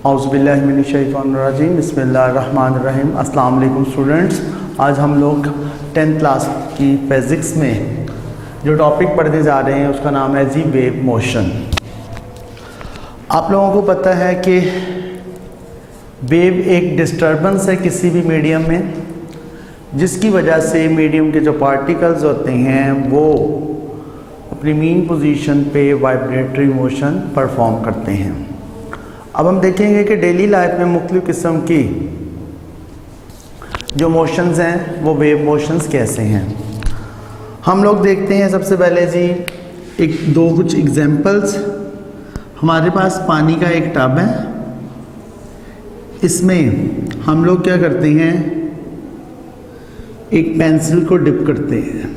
औज़ुबिल्लाहिमिनश्शैतानिर्रजीम बिस्मिल्लाहिर्रहमानिर्रहीम। अस्सलाम वालेकुम स्टूडेंट्स। आज हम लोग 10th क्लास की फिज़िक्स में जो टॉपिक पढ़ने जा रहे हैं उसका नाम है जी वेव मोशन। आप लोगों को पता है कि वेव एक डिस्टर्बेंस है किसी भी मीडियम में, जिसकी वजह से मीडियम के जो पार्टिकल्स होते हैं वो अपनी मीन पोजीशन पे वाइब्रेटरी मोशन परफॉर्म करते हैं। अब हम देखेंगे कि डेली लाइफ में मुख्तलिफ़ किस्म की जो मोशंस हैं वो वेव मोशंस कैसे हैं। हम लोग देखते हैं सबसे पहले जी कुछ एग्जांपल्स। हमारे पास पानी का एक टब है, इसमें हम लोग क्या करते हैं, एक पेंसिल को डिप करते हैं।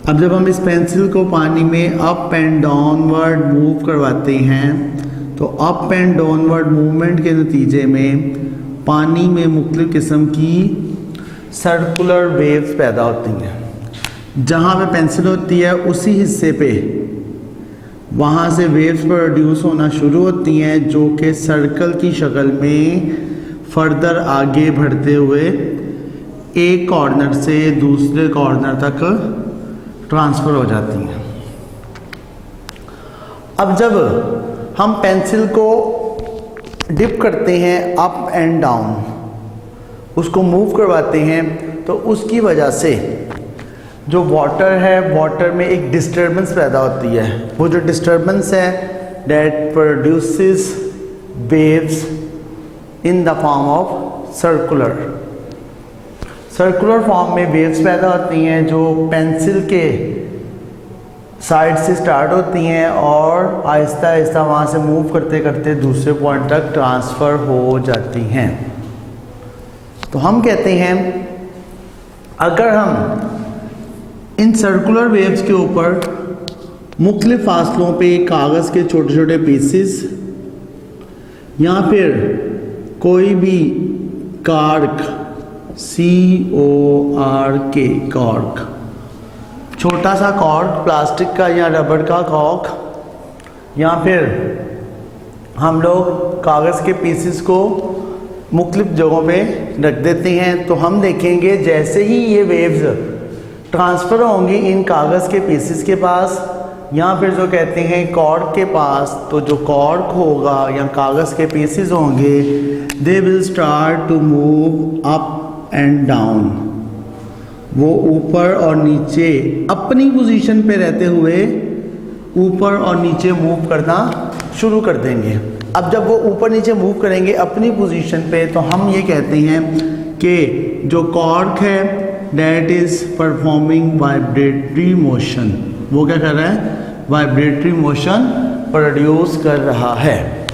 अब जब हम इस पेंसिल को पानी में अप एंड डाउनवर्ड मूव करवाते हैं तो अप एंड डाउनवर्ड मूवमेंट के नतीजे में पानी में मुख्तलिफ़ किस्म की सर्कुलर वेव्स पैदा होती हैं। जहाँ पे पेंसिल होती है उसी हिस्से पे वहाँ से वेव्स प्रोड्यूस होना शुरू होती हैं, जो कि सर्कल की शक्ल में फर्दर आगे बढ़ते हुए एक कॉर्नर से दूसरे कॉर्नर तक ट्रांसफ़र हो जाती हैं। अब जब हम पेंसिल को डिप करते हैं अप एंड डाउन, उसको मूव करवाते हैं, तो उसकी वजह से जो वाटर है, वाटर में एक डिस्टर्बेंस पैदा होती है। वो जो डिस्टर्बेंस है that produces waves in the form of circular form में वेव्स पैदा होती हैं, जो पेंसिल के साइड से स्टार्ट होती हैं और आहिस्ता आहिस्ता वहाँ से मूव करते करते दूसरे पॉइंट तक ट्रांसफ़र हो जाती हैं। तो हम कहते हैं अगर हम इन सर्कुलर वेव्स के ऊपर मुख्तलिफ फासलों पे कागज़ के छोटे छोटे पीसेस या फिर कोई भी कॉर्क CORK कॉर्क, छोटा सा कॉर्क प्लास्टिक का या रबड़ का कॉर्क, या फिर हम लोग कागज़ के पीसेस को मुख्तलिफ जगहों पे रख देते हैं, तो हम देखेंगे जैसे ही ये वेव्स ट्रांसफ़र होंगी इन कागज़ के पीसेस के पास या फिर जो कहते हैं कॉर्क के पास, तो जो कॉर्क होगा या कागज़ के पीसेस होंगे they will start to move up and down. वो ऊपर और नीचे अपनी पोजीशन पे रहते हुए ऊपर और नीचे मूव करना शुरू कर देंगे। अब जब वो ऊपर नीचे मूव करेंगे अपनी पोजीशन पे, तो हम ये कहते हैं कि जो कॉर्क है that is performing vibratory motion. वो क्या कर रहा है, वाइब्रेटरी मोशन प्रोड्यूस कर रहा है।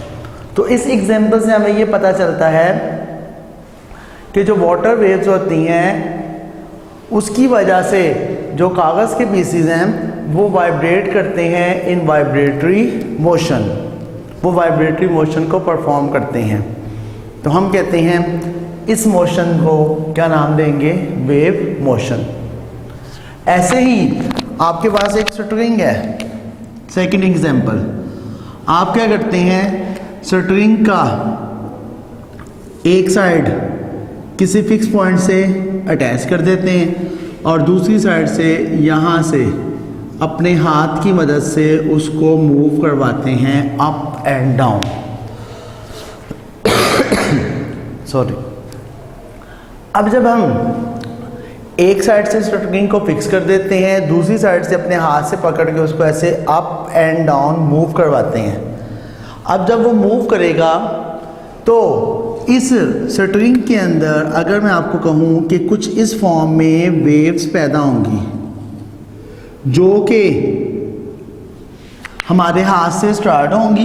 तो इस एग्जांपल से हमें ये पता चलता है कि जो वाटर वेव्स होती हैं उसकी वजह से जो कागज़ के पीसेस हैं वो वाइब्रेट करते हैं इन वाइब्रेटरी मोशन, वो वाइब्रेटरी मोशन को परफॉर्म करते हैं। तो हम कहते हैं इस मोशन को क्या नाम देंगे, वेव मोशन। ऐसे ही आपके पास एक स्ट्रिंग है, सेकंड एग्जांपल। आप क्या करते हैं, स्ट्रिंग का एक साइड किसी फिक्स पॉइंट से अटैच कर देते हैं और दूसरी साइड से यहाँ से अपने हाथ की मदद से उसको मूव करवाते हैं अप एंड डाउन। सॉरी। अब जब हम एक साइड से स्ट्रिंग को फिक्स कर देते हैं, दूसरी साइड से अपने हाथ से पकड़ के उसको ऐसे अप एंड डाउन मूव करवाते हैं। अब जब वो मूव करेगा तो इस स्ट्रिंग के अंदर अगर मैं आपको कहूँ कि कुछ इस फॉर्म में वेव्स पैदा होंगी, जो कि हमारे हाथ से स्टार्ट होंगी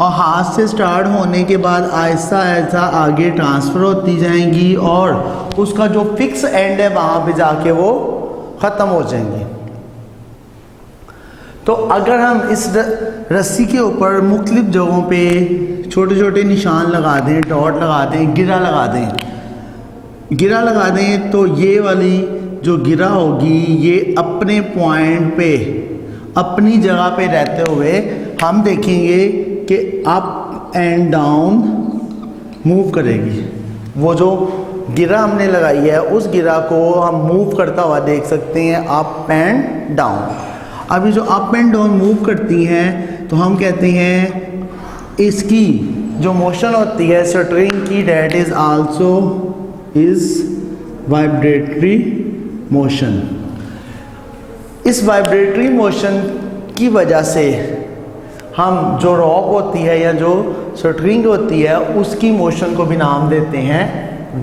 और हाथ से स्टार्ट होने के बाद आहिस्ता आहिस्ता आगे ट्रांसफ़र होती जाएंगी और उसका जो फिक्स एंड है वहाँ पे जाके वो ख़त्म हो जाएंगी। तो अगर हम इस रस्सी के ऊपर मुख्तलिफ जगहों पे छोटे छोटे निशान लगा दें, डॉट लगा दें, गिरा लगा दें, तो ये वाली जो गिरा होगी ये अपने पॉइंट पे अपनी जगह पे रहते हुए हम देखेंगे कि अप एंड डाउन मूव करेगी। वो जो गिरा हमने लगाई है उस गिरा को हम मूव करता हुआ देख सकते हैं अप एंड डाउन। अभी जो अप एंड डाउन मूव करती हैं तो हम कहते हैं इसकी जो मोशन होती है स्ट्रिंग की, that is also is vibratory motion. इस वाइब्रेटरी मोशन की वजह से हम जो रॉक होती है या जो स्ट्रिंग होती है उसकी मोशन को भी नाम देते हैं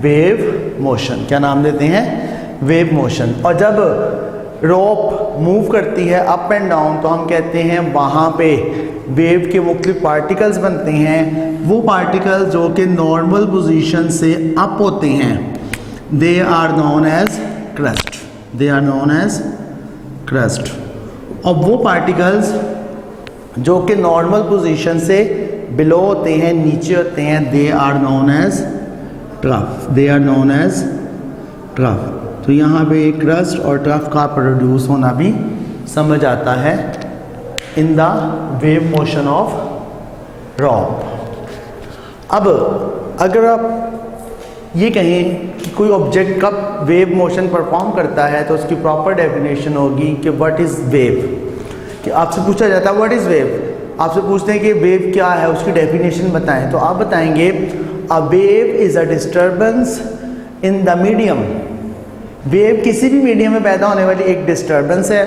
वेव मोशन। क्या नाम देते हैं? Wave motion. और जब रॉक मूव करती है अप एंड डाउन तो हम कहते हैं वहाँ पे वेव के मुख्तलिफ पार्टिकल्स बनते हैं। वो पार्टिकल्स जो कि नॉर्मल पोजीशन से अप होते हैं they are known as crust. They are known as crust. और वो पार्टिकल्स जो कि नॉर्मल पोजीशन से बिलो होते हैं, नीचे होते हैं, they are known as trough. They are known as trough. तो यहाँ पे क्रस्ट और ट्रफ का प्रोड्यूस होना भी समझ आता है in the wave motion of rock. अब अगर आप ये कहें कि कोई ऑब्जेक्ट कब वेव मोशन परफॉर्म करता है तो उसकी प्रॉपर डेफिनेशन होगी कि व्हाट इज़ वेव। कि आपसे पूछा जाता है व्हाट इज़ वेव, आपसे पूछते हैं कि वेव क्या है, उसकी डेफिनेशन बताएं, तो आप बताएंगे a wave is a disturbance in the medium. Wave किसी भी मीडियम में पैदा होने वाली एक डिस्टर्बेंस है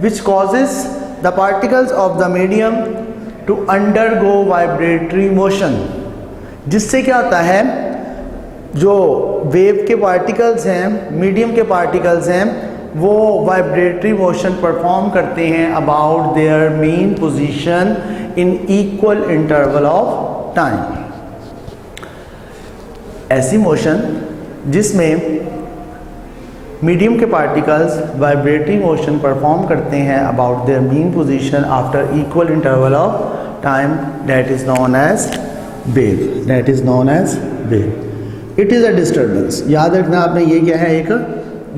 which causes the particles of the medium to undergo vibratory motion. जिससे क्या होता है, जो वेव के पार्टिकल्स हैं, मीडियम के पार्टिकल्स हैं, वो वाइब्रेटरी मोशन परफॉर्म करते हैं about their mean position in equal interval of time. ऐसी मोशन जिसमें मीडियम के पार्टिकल्स वाइब्रेटरी मोशन परफॉर्म करते हैं about their mean position after equal interval of time, that is known as wave. That is known as wave. It is a disturbance. याद रखना आपने, ये क्या है? एक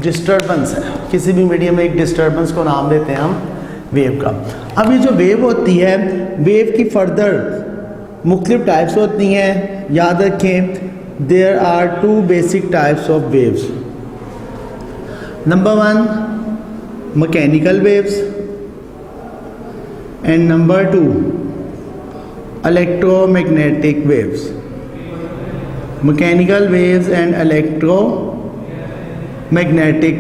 डिस्टर्बेंस है। किसी भी मीडियम में एक डिस्टर्बेंस को नाम देते हैं हम वेव का। अब ये जो वेव होती है, वेव की फर्दर मुख्तलिफ टाइप्स होती हैं। याद रखें, there are two basic types of waves. Number 1 mechanical waves and number 2 electromagnetic waves. Mechanical waves and electromagnetic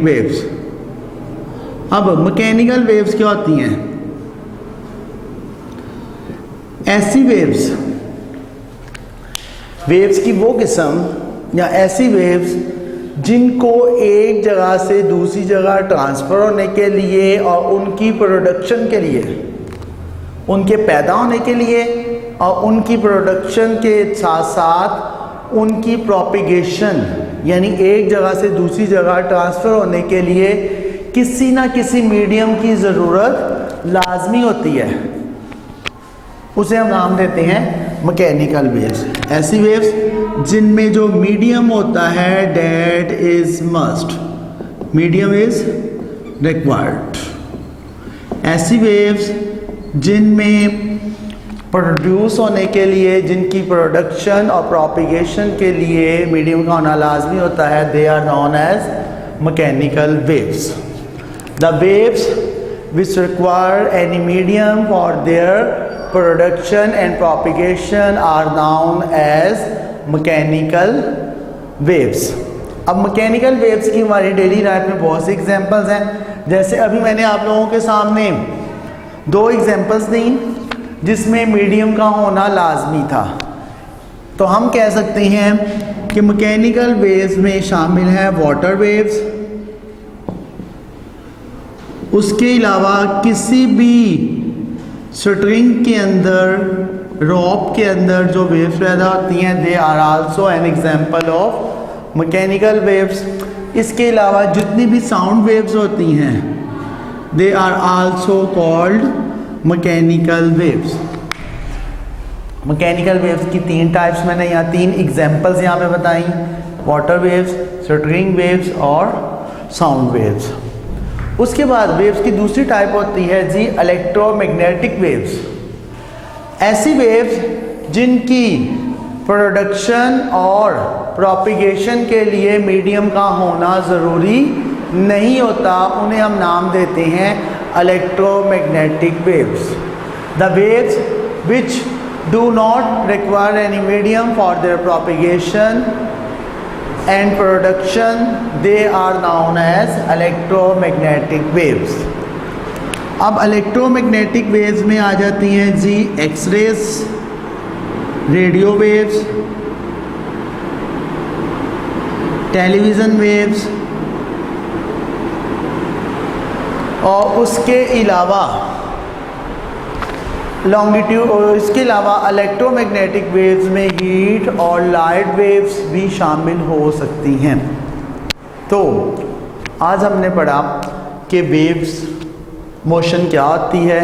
waves. अब मैकेनिकल वेव्स क्या होती हैं? ऐसी वेव्स, वेव्स की वो किस्म या ऐसी वेव्स जिनको एक जगह से दूसरी जगह ट्रांसफ़र होने के लिए और उनकी प्रोडक्शन के लिए, उनके पैदा होने के लिए और उनकी प्रोडक्शन के साथ साथ उनकी प्रोपिगेशन यानी एक जगह से दूसरी जगह ट्रांसफ़र होने के लिए किसी ना किसी मीडियम की ज़रूरत लाजमी होती है, उसे हम नाम देते हैं मैकेनिकल वेव्स। ऐसी वेव्स जिनमें जो मीडियम होता है that is must, medium is required. ऐसी वेव्स जिनमें प्रोड्यूस होने के लिए, जिनकी प्रोडक्शन और प्रोपिगेशन के लिए मीडियम का होना लाजमी होता है, they are known as mechanical waves. The waves which require any medium for their production and propagation are known as mechanical waves. अब मैकेनिकल वेव्स की हमारी डेली लाइफ में बहुत सी एग्जांपल्स हैं। जैसे अभी मैंने आप लोगों के सामने 2 एग्जांपल्स दी जिसमें मीडियम का होना लाजमी था। तो हम कह सकते हैं कि मैकेनिकल वेव्स में शामिल है वाटर वेव्स, उसके अलावा किसी भी स्ट्रिंग के अंदर, रॉप के अंदर जो वेव्स पैदा होती हैं, they are also an example of mechanical waves. इसके अलावा जितनी भी साउंड वेव्स होती हैं, they are also called mechanical waves. Mechanical waves की 3 टाइप्स मैंने यहाँ 3 एग्जांपल्स यहाँ पे बताई, वाटर वेव्स, स्ट्रिंग वेव्स और साउंड वेव्स। उसके बाद वेव्स की दूसरी टाइप होती है जी इलेक्ट्रोमैग्नेटिक वेव्स। ऐसी वेव्स जिनकी प्रोडक्शन और प्रोपिगेशन के लिए मीडियम का होना ज़रूरी नहीं होता, उन्हें हम नाम देते हैं electromagnetic waves. The waves which do not require any medium for their propagation and production, they are known as electromagnetic waves। अब इलेक्ट्रोमैग्नेटिक वेव्स में आ जाती हैं जी X rays, radio waves, television waves, और उसके अलावा लॉन्गिट्यूड, और इसके अलावा इलेक्ट्रोमैग्नेटिक वेव्स में हीट और लाइट वेव्स भी शामिल हो सकती हैं। तो आज हमने पढ़ा कि वेव्स मोशन क्या होती है,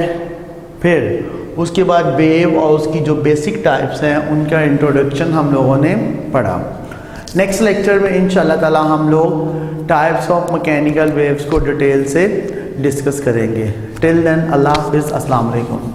फिर उसके बाद वेव और उसकी जो बेसिक टाइप्स हैं उनका इंट्रोडक्शन हम लोगों ने पढ़ा। नेक्स्ट लेक्चर में इंशाल्लाह ताला हम लोग टाइप्स ऑफ मैकेनिकल वेव्स को डिटेल से डिस्कस करेंगे। टिल देन अल्लाह हाफिज़, अस्सलाम वालेकुम।